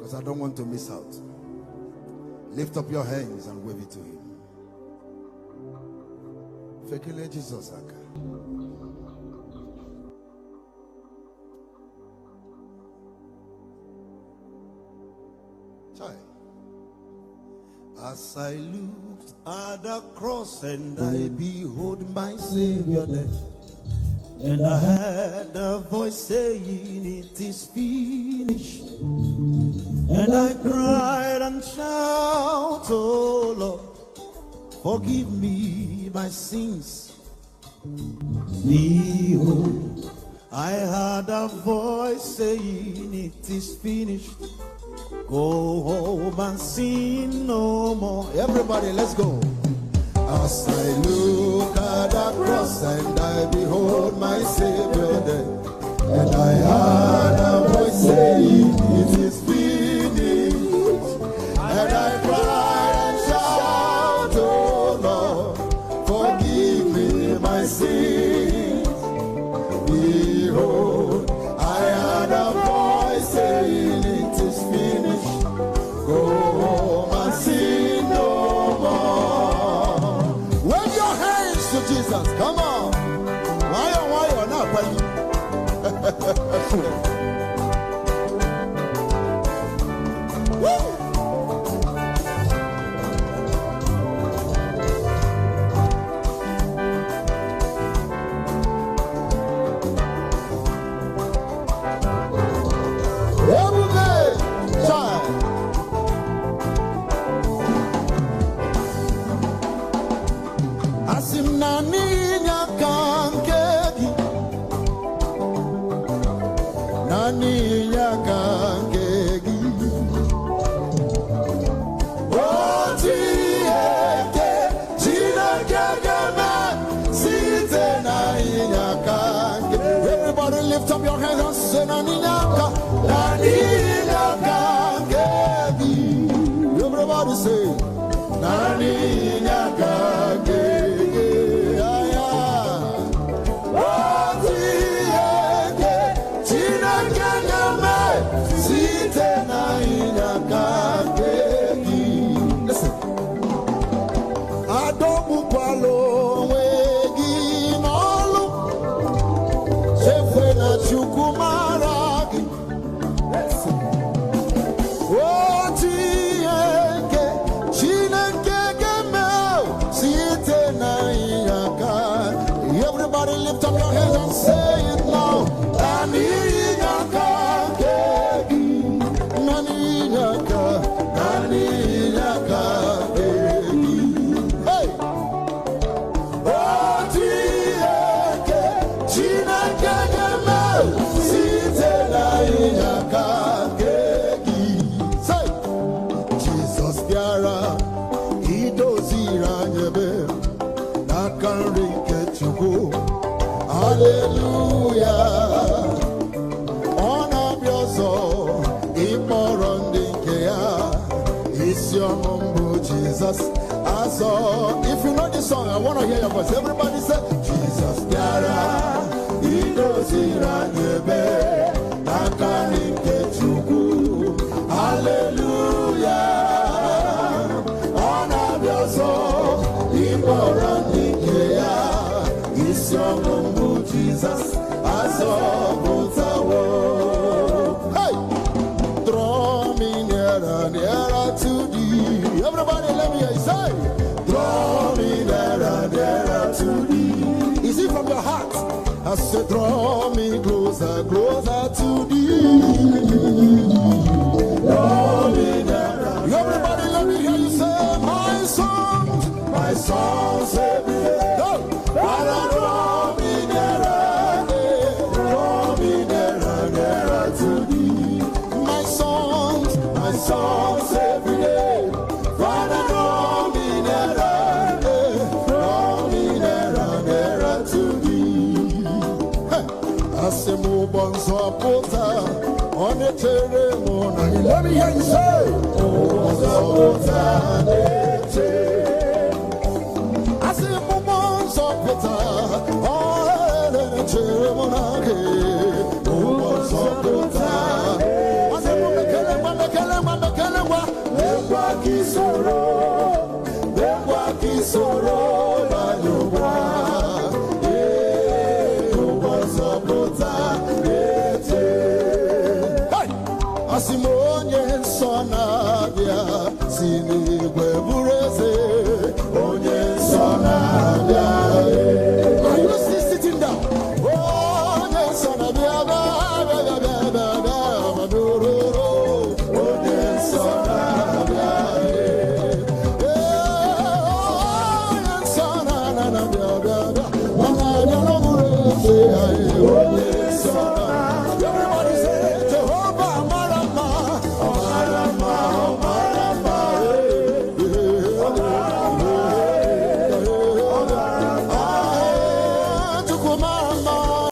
because I don't want to miss out. Lift up your hands and wave it to him. Fekele Jesus aka. As I looked at the cross and I behold my Savior there, and I heard a voice saying, "It is finished." And I cried and shouted, "Oh Lord, forgive me my sins." Behold, I heard a voice saying, "It is finished. Go home and sin no more." Everybody, let's go. As I look at the cross and I behold my Savior there, and I heard a voice saying, "It is finished." And I cried and shouted, "Oh Lord, forgive me my sins." Behold, I heard a voice saying, "It is finished. Go home and sin no more." Wave your hands to Jesus. Come on. Why you're not praying? Woo! Everybody lift up your hands and say, everybody say, listen. Everybody lift up your hands and say it now. Hey! Say, Jesus Biara, he does hallelujah. Honor your soul. It's your mumbo, Jesus. If you know this song, I want to hear your voice. Everybody say, Jesus Biara, he does hallelujah. Honor your soul. It's your mumbo, Jesus. Hey! Draw me nearer, nearer to thee. Everybody let me hear you say, draw me nearer, nearer to thee. Is it from your heart? I said, draw me closer, closer to thee. Draw me nearer. Everybody let me hear you say, my songs every day. Father, draw me nearer, nearer to thee. My songs every day. Father, draw me nearer to thee. I move on so pota on the ceremony. Let me hear you say, oh, so pota. I say, move on so pota on the ceremony. Oh, so pota. I say, move on. soro banyuwa ubozopụta ete asimonye nsọ na-abịa si n'igwe bụ